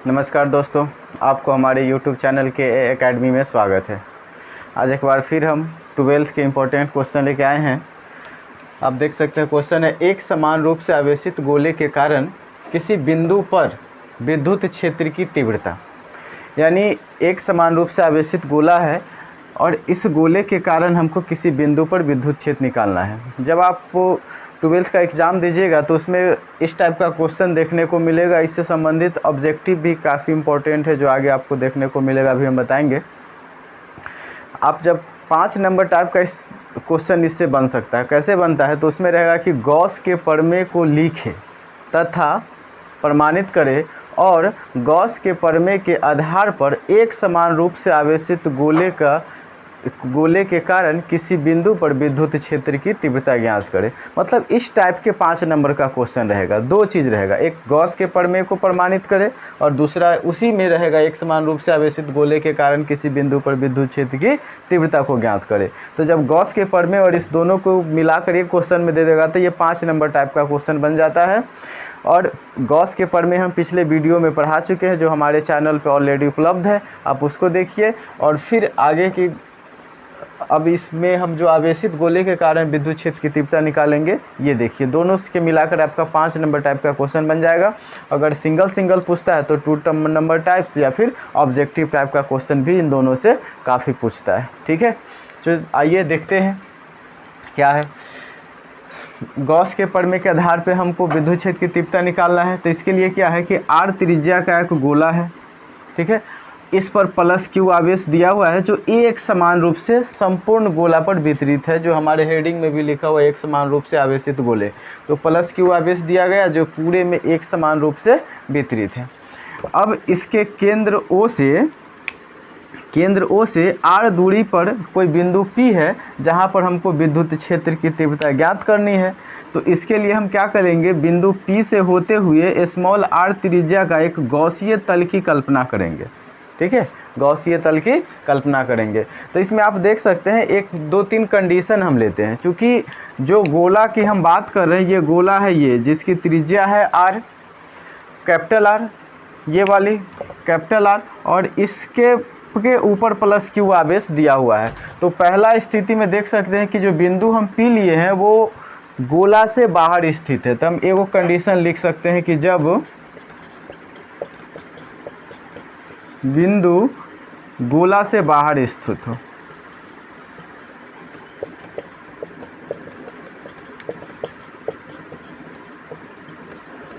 नमस्कार दोस्तों, आपको हमारे YouTube चैनल के एकेडमी में स्वागत है। आज एक बार फिर हम 12th के इम्पोर्टेंट क्वेश्चन लेके आए हैं। आप देख सकते हैं क्वेश्चन है, एक समान रूप से आवेशित गोले के कारण किसी बिंदु पर विद्युत क्षेत्र की तीव्रता। यानी एक समान रूप से आवेशित गोला है और इस गोले के कारण हमको किसी बिंदु पर विद्युत क्षेत्र निकालना है। जब आप 12th का एग्ज़ाम दीजिएगा तो उसमें इस टाइप का क्वेश्चन देखने को मिलेगा। इससे संबंधित ऑब्जेक्टिव भी काफ़ी इम्पोर्टेंट है जो आगे आपको देखने को मिलेगा, अभी हम बताएंगे। आप जब 5 नंबर टाइप का इस क्वेश्चन इससे बन सकता है। कैसे बनता है तो उसमें रहेगा कि गॉस के प्रमेय को लिखे तथा प्रमाणित करें और गॉस के प्रमेय के आधार पर एक समान रूप से आवेशित गोले के कारण किसी बिंदु पर विद्युत क्षेत्र की तीव्रता ज्ञात करें। मतलब इस टाइप के 5 नंबर का क्वेश्चन रहेगा। 2 चीज़ रहेगा, एक गॉस के प्रमेय को प्रमाणित करें और दूसरा उसी में रहेगा एक समान रूप से आवेशित गोले के कारण किसी बिंदु पर विद्युत क्षेत्र की तीव्रता को ज्ञात करें। तो जब गॉस के प्रमेय और इस दोनों को मिलाकर एक क्वेश्चन में दे देगा तो ये 5 नंबर टाइप का क्वेश्चन बन जाता है। और गॉस के प्रमेय हम पिछले वीडियो में पढ़ा चुके हैं जो हमारे चैनल पर ऑलरेडी उपलब्ध है, आप उसको देखिए। और फिर आगे की अब इसमें हम जो आवेशित गोले के कारण विद्युत क्षेत्र की तीव्रता निकालेंगे, ये देखिए। दोनों के मिलाकर आपका 5 नंबर टाइप का क्वेश्चन बन जाएगा। अगर सिंगल पूछता है तो 2 नंबर टाइप्स या फिर ऑब्जेक्टिव टाइप का क्वेश्चन भी इन दोनों से काफ़ी पूछता है। ठीक है, तो आइए देखते हैं क्या है। गॉस के प्रमेय के आधार पे हमको विद्युत क्षेत्र की तीव्रता निकालना है। तो इसके लिए क्या है कि r त्रिज्या का एक गोला है, ठीक है। इस पर प्लस क्यू आवेश दिया हुआ है जो एक समान रूप से संपूर्ण गोला पर वितरित है, जो हमारे हेडिंग में भी लिखा हुआ है एक समान रूप से आवेशित गोले। तो प्लस क्यू आवेश दिया गया जो पूरे में एक समान रूप से वितरित है। अब इसके केंद्र O से r दूरी पर कोई बिंदु P है जहां पर हमको विद्युत क्षेत्र की तीव्रता ज्ञात करनी है। तो इसके लिए हम क्या करेंगे, बिंदु P से होते हुए स्मॉल r त्रिज्या का एक गॉसीय तल की कल्पना करेंगे। ठीक है, गॉसीय तल की कल्पना करेंगे। तो इसमें आप देख सकते हैं 1 2 3 कंडीशन हम लेते हैं। क्योंकि जो गोला की हम बात कर रहे हैं, ये गोला है ये जिसकी त्रिज्या है r, कैपिटल R, ये वाली कैपिटल R, और इसके ऊपर प्लस क्यू आवेश दिया हुआ है। तो पहला स्थिति में देख सकते हैं कि जो बिंदु हम P लिए हैं वो गोला से बाहर स्थित है। तो हम एगो कंडीशन लिख सकते हैं कि जब बिंदु गोला से बाहर स्थित हो,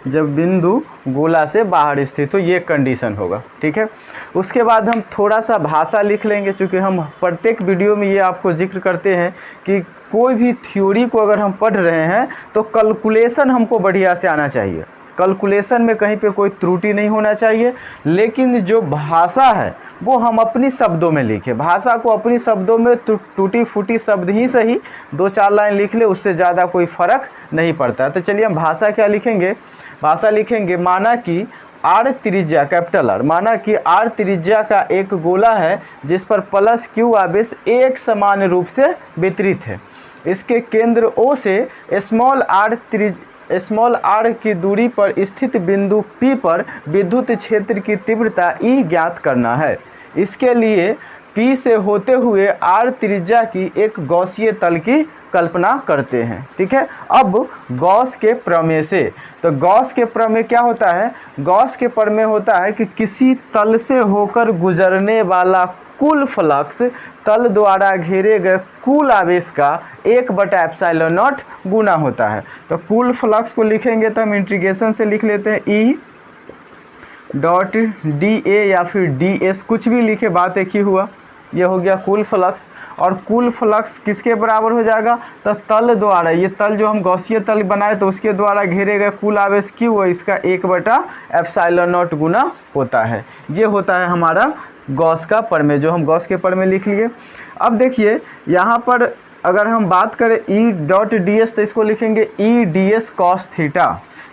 जब बिंदु गोला से बाहर स्थित हो, ये कंडीशन होगा। ठीक है, उसके बाद हम थोड़ा सा भाषा लिख लेंगे। चूँकि हम प्रत्येक वीडियो में ये आपको जिक्र करते हैं कि कोई भी थ्योरी को अगर हम पढ़ रहे हैं तो कैलकुलेशन हमको बढ़िया से आना चाहिए। कैलकुलेशन में कहीं पे कोई त्रुटि नहीं होना चाहिए। लेकिन जो भाषा है वो हम अपनी शब्दों में लिखें। भाषा को अपनी शब्दों में टूटी फूटी शब्द ही सही 2-4 लाइन लिख ले, उससे ज़्यादा कोई फ़र्क नहीं पड़ता। तो चलिए हम भाषा क्या लिखेंगे, भाषा लिखेंगे माना कि r त्रिज्या कैपिटल R, माना कि r त्रिज्या का एक गोला है जिस पर प्लस क्यू आवेश एक समान रूप से वितरित है। इसके केंद्र O से स्मॉल r की दूरी पर स्थित बिंदु P पर विद्युत क्षेत्र की तीव्रता E ज्ञात करना है। इसके लिए P से होते हुए r त्रिज्या की एक गॉसीय तल की कल्पना करते हैं। ठीक है, अब गॉस के प्रमेय से, तो गॉस के प्रमेय क्या होता है, गॉस के प्रमेय होता है कि किसी तल से होकर गुजरने वाला कुल फ्लक्स तल द्वारा घेरे गए कुल आवेश का 1/ε0 गुना होता है। तो कुल फ्लक्स को लिखेंगे तो हम इंटीग्रेशन से लिख लेते हैं E.dA या फिर ds, कुछ भी लिखे बात एक ही हुआ। ये हो गया कुल फ्लक्स। और कुल फ्लक्स किसके बराबर हो जाएगा, तो तल द्वारा, ये तल जो हम गॉसीय तल बनाए तो उसके द्वारा घेरे गए कुल आवेश क्यू है, इसका 1/ε0 गुना होता है। ये होता है हमारा गॉस का प्रमेय, जो हम गॉस के प्रमेय लिख लिए। अब देखिए यहाँ पर अगर हम बात करें E.ds तो इसको लिखेंगे E.ds cos थीटा।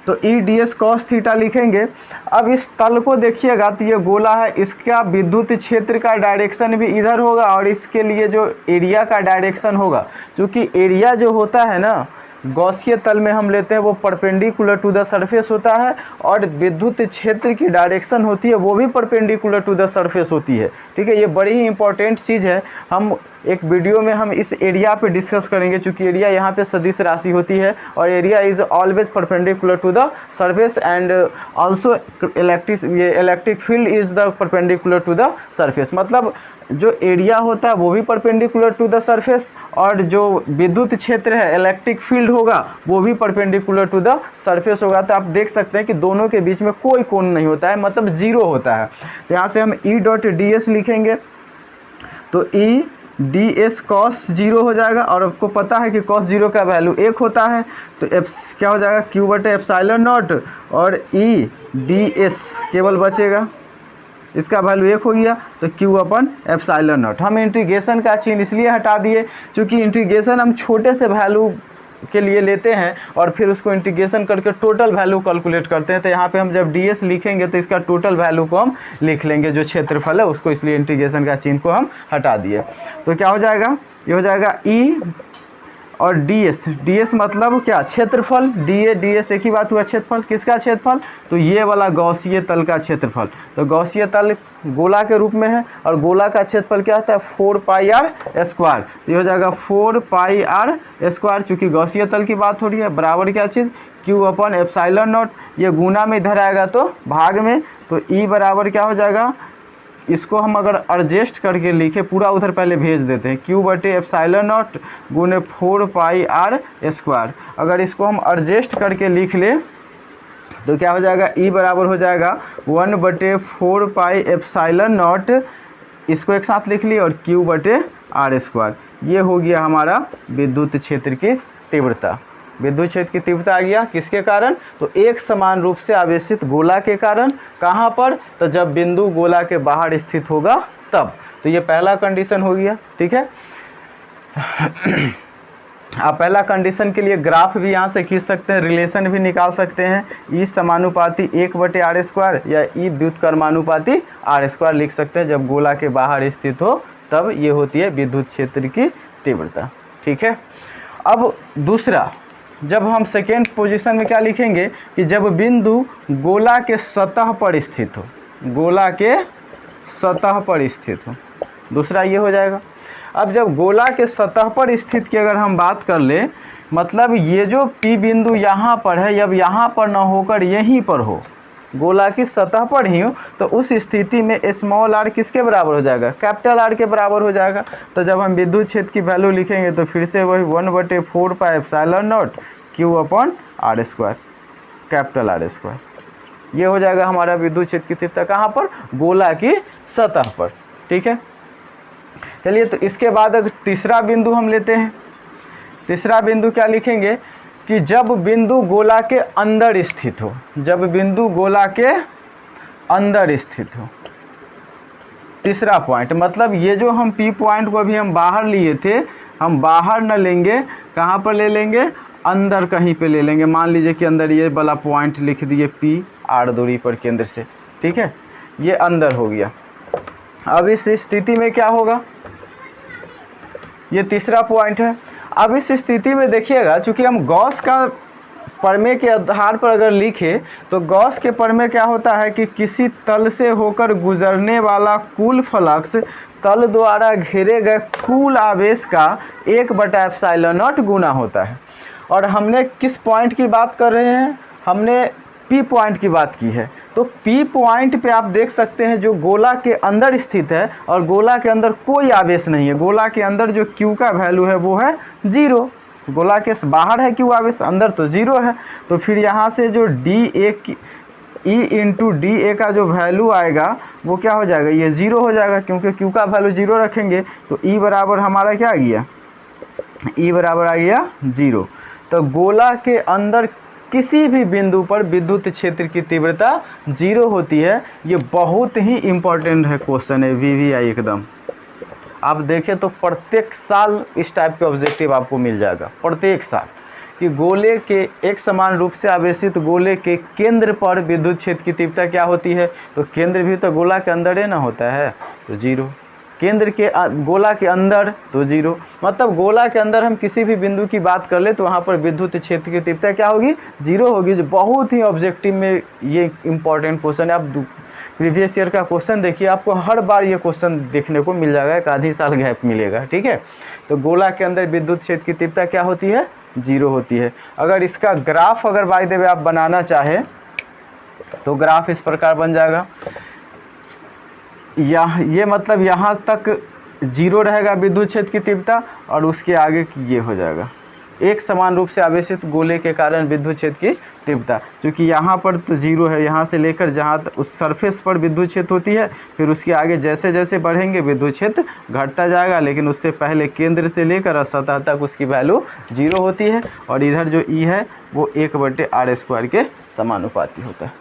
तो E.ds cos थीटा लिखेंगे। अब इस तल को देखिएगा तो ये गोला है, इसका विद्युत क्षेत्र का डायरेक्शन भी इधर होगा और इसके लिए जो एरिया का डायरेक्शन होगा, क्योंकि एरिया जो होता है ना गॉसिय तल में हम लेते हैं वो परपेंडिकुलर टू द सरफेस होता है और विद्युत क्षेत्र की डायरेक्शन होती है वो भी परपेंडिकुलर टू द सरफेस होती है। ठीक है, ये बड़ी ही इंपॉर्टेंट चीज़ है। हम एक वीडियो में हम इस एरिया पे डिस्कस करेंगे, चूँकि एरिया यहाँ पे सदिश राशि होती है और area is always perpendicular to the surface and also electric field is the perpendicular to the surface. मतलब जो एरिया होता है वो भी परपेंडिकुलर टू द सरफेस और जो विद्युत क्षेत्र है इलेक्ट्रिक फील्ड होगा वो भी परपेंडिकुलर टू द सरफेस होगा। तो आप देख सकते हैं कि दोनों के बीच में कोई कोण नहीं होता है, मतलब जीरो होता है। तो यहाँ से हम E डॉट डी एस लिखेंगे तो E D S cos zero हो जाएगा और आपको पता है कि कॉस जीरो का वैल्यू 1 होता है। तो एफ क्या हो जाएगा, क्यू बटे एप्सिलॉन नॉट और ई डी एस केवल बचेगा, इसका वैल्यू 1 हो गया तो क्यू अपन एप्सिलॉन नॉट। हम इंटीग्रेशन का चिन्ह इसलिए हटा दिए क्योंकि इंटीग्रेशन हम छोटे से वैल्यू के लिए लेते हैं और फिर उसको इंटीग्रेशन करके टोटल वैल्यू कैलकुलेट करते हैं। तो यहाँ पे हम जब ds लिखेंगे तो इसका टोटल वैल्यू को हम लिख लेंगे जो क्षेत्रफल है उसको, इसलिए इंटीग्रेशन का चिन्ह को हम हटा दिए। तो क्या हो जाएगा, ये हो जाएगा E और ds मतलब क्या, क्षेत्रफल। ds एक ही बात हुआ, क्षेत्रफल। किसका क्षेत्रफल, तो ये वाला गॉसिय तल का क्षेत्रफल। तो गॉसिय तल गोला के रूप में है और गोला का क्षेत्रफल क्या होता है 4 पाई आर स्क्वायर। तो ये हो जाएगा 4 पाई आर स्क्वायर, चूँकि गॉसिय तल की बात हो रही है, बराबर क्या चीज़ क्यू अपन एप्सिलॉन नॉट। ये गुना में इधर आएगा तो भाग में, तो ई बराबर क्या हो जाएगा, इसको हम अगर एडजस्ट करके लिखे पूरा उधर पहले भेज देते हैं, क्यू बटे एप्सिलॉन नॉट गुने 4 पाई आर स्क्वायर। अगर इसको हम एडजस्ट करके लिख ले तो क्या हो जाएगा, ई बराबर हो जाएगा 1 बटे 4 पाई एप्सिलॉन नॉट, इसको एक साथ लिख लिए, और क्यू बटे आर स्क्वायर। ये हो गया हमारा विद्युत क्षेत्र की तीव्रता। विद्युत क्षेत्र की तीव्रता आ गया किसके कारण, तो एक समान रूप से आवेशित गोला के कारण। कहाँ पर, तो जब बिंदु गोला के बाहर स्थित होगा तब। तो ये पहला कंडीशन हो गया। ठीक है, आप पहला कंडीशन के लिए ग्राफ भी यहाँ से खींच सकते हैं, रिलेशन भी निकाल सकते हैं। ई समानुपाती 1 बटे आर स्क्वायर या ई व्युत्क्रमानुपाती आर स्क्वायर लिख सकते हैं। जब गोला के बाहर स्थित हो तब ये होती है विद्युत क्षेत्र की तीव्रता। ठीक है, अब दूसरा, जब हम सेकेंड पोजीशन में क्या लिखेंगे कि जब बिंदु गोला के सतह पर स्थित हो, गोला के सतह पर स्थित हो, दूसरा ये हो जाएगा। अब जब गोला के सतह पर स्थित की अगर हम बात कर ले, मतलब ये जो P बिंदु यहाँ पर है, जब यहाँ पर ना होकर यहीं पर हो, गोला की सतह पर ही हो, तो उस स्थिति में स्मॉल आर किसके बराबर हो जाएगा, कैपिटल आर के बराबर हो जाएगा। तो जब हम विद्युत क्षेत्र की वैल्यू लिखेंगे तो फिर से वही 1 बटे 4 pi epsilon naught Q upon R square, capital R square. ये हो जाएगा हमारा विद्युत क्षेत्र की तीव्रता कहाँ पर, गोला की सतह पर। ठीक है, चलिए तो इसके बाद अगर तीसरा बिंदु हम लेते हैं, तीसरा बिंदु क्या लिखेंगे कि जब बिंदु गोला के अंदर स्थित हो, जब बिंदु गोला के अंदर स्थित हो। तीसरा पॉइंट, मतलब ये जो हम P पॉइंट को अभी हम बाहर लिए थे, हम बाहर न लेंगे, कहाँ पर ले लेंगे, अंदर कहीं पे ले लेंगे। मान लीजिए कि अंदर ये वाला पॉइंट लिख दिए P आर दूरी पर केंद्र से। ठीक है, ये अंदर हो गया। अब इस स्थिति में क्या होगा, ये तीसरा पॉइंट है। अब इस स्थिति में देखिएगा, चूँकि हम गॉस का प्रमेय के आधार पर अगर लिखे तो गॉस के प्रमेय क्या होता है कि किसी तल से होकर गुजरने वाला कुल फ्लक्स तल द्वारा घेरे गए कुल आवेश का 1 बटा एप्सिलॉन नॉट गुना होता है। और हमने किस पॉइंट की बात कर रहे हैं, हमने P पॉइंट की बात की है। तो P पॉइंट पे आप देख सकते हैं जो गोला के अंदर स्थित है और गोला के अंदर कोई आवेश नहीं है। गोला के अंदर जो Q का वैल्यू है वो है 0, गोला के बाहर है Q आवेश, अंदर तो 0 है। तो फिर यहाँ से जो E इंटू डी ए का जो वैल्यू आएगा वो क्या हो जाएगा, ये 0 हो जाएगा, क्योंकि Q का वैल्यू 0 रखेंगे। तो E बराबर हमारा क्या आ गया, E बराबर आ गया 0। तो गोला के अंदर किसी भी बिंदु पर विद्युत क्षेत्र की तीव्रता 0 होती है। ये बहुत ही इम्पोर्टेंट है क्वेश्चन है, VVI एकदम। आप देखें तो प्रत्येक साल इस टाइप के ऑब्जेक्टिव आपको मिल जाएगा, प्रत्येक साल, कि गोले के एक समान रूप से आवेशित गोले के केंद्र पर विद्युत क्षेत्र की तीव्रता क्या होती है। तो केंद्र भी तो गोला के अंदर ही ना होता है, तो 0। केंद्र के गोला के अंदर तो 0, मतलब गोला के अंदर हम किसी भी बिंदु की बात कर ले तो वहाँ पर विद्युत क्षेत्र की तीव्रता क्या होगी, 0 होगी। जो बहुत ही ऑब्जेक्टिव में ये इंपॉर्टेंट क्वेश्चन है। आप प्रीवियस ईयर का क्वेश्चन देखिए, आपको हर बार ये क्वेश्चन देखने को मिल जाएगा, एक आधी साल गैप मिलेगा, ठीक है। तो गोला के अंदर विद्युत क्षेत्र की तीव्रता क्या होती है, 0 होती है। अगर इसका ग्राफ अगर बाय द वे आप बनाना चाहें तो ग्राफ इस प्रकार बन जाएगा, ये मतलब यहाँ तक 0 रहेगा विद्युत क्षेत्र की तीव्रता और उसके आगे ये हो जाएगा एक समान रूप से आवेशित गोले के कारण विद्युत क्षेत्र की तीव्रता। क्योंकि यहाँ पर तो 0 है, यहाँ से लेकर जहाँ तक उस सरफेस पर विद्युत क्षेत्र होती है, फिर उसके आगे जैसे जैसे बढ़ेंगे विद्युत क्षेत्र घटता जाएगा, लेकिन उससे पहले केंद्र से लेकर सतह तक उसकी वैल्यू 0 होती है। और इधर जो ई है वो 1/r² के समानुपाती होता है,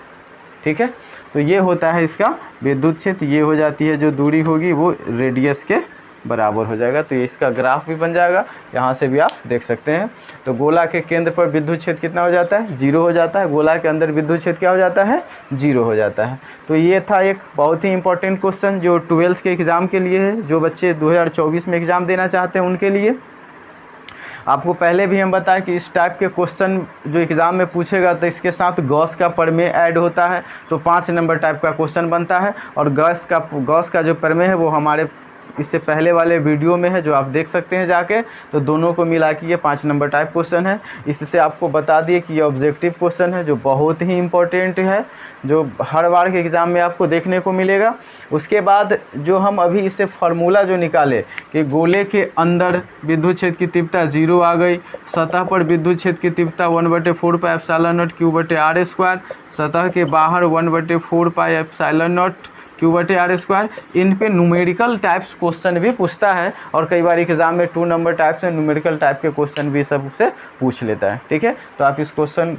ठीक है। तो ये होता है इसका विद्युत क्षेत्र, ये हो जाती है जो दूरी होगी वो रेडियस के बराबर हो जाएगा। तो ये इसका ग्राफ भी बन जाएगा, यहाँ से भी आप देख सकते हैं। तो गोला के केंद्र पर विद्युत क्षेत्र कितना हो जाता है, 0 हो जाता है। गोला के अंदर विद्युत क्षेत्र क्या हो जाता है, 0 हो जाता है। तो ये था एक बहुत ही इंपॉर्टेंट क्वेश्चन जो 12th के एग्ज़ाम के लिए है, जो बच्चे 2024 में एग्ज़ाम देना चाहते हैं उनके लिए। आपको पहले भी हम बताएं कि इस टाइप के क्वेश्चन जो एग्ज़ाम में पूछेगा तो इसके साथ गॉस का प्रमेय ऐड होता है, तो 5 नंबर टाइप का क्वेश्चन बनता है। और गॉस का जो प्रमेय है वो हमारे इससे पहले वाले वीडियो में है, जो आप देख सकते हैं जाके। तो दोनों को मिला के ये 5 नंबर टाइप क्वेश्चन है। इससे आपको बता दिए कि ये ऑब्जेक्टिव क्वेश्चन है जो बहुत ही इंपॉर्टेंट है, जो हर बार के एग्ज़ाम में आपको देखने को मिलेगा। उसके बाद जो हम अभी इससे फार्मूला जो निकाले कि गोले के अंदर विद्युत क्षेत्र की तीव्रता 0 आ गई, सतह पर विद्युत क्षेत्र की तीव्रता 1/4πε0 Q/r², सतह के बाहर 1/4πε0 Q/r²। इन पे न्यूमेरिकल टाइप्स क्वेश्चन भी पूछता है, और कई बार एग्जाम में 2 नंबर टाइप्स में न्यूमेरिकल टाइप के क्वेश्चन भी सबसे पूछ लेता है, ठीक है। तो आप इस क्वेश्चन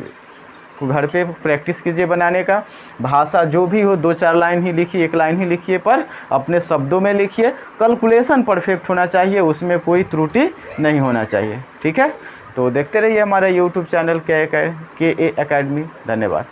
को घर पे प्रैक्टिस कीजिए बनाने का। भाषा जो भी हो 2-4 लाइन ही लिखिए, 1 लाइन ही लिखिए, पर अपने शब्दों में लिखिए। कैलकुलेशन परफेक्ट होना चाहिए, उसमें कोई त्रुटि नहीं होना चाहिए, ठीक है। तो देखते रहिए हमारा यूट्यूब चैनल के ए अकेडमी। धन्यवाद।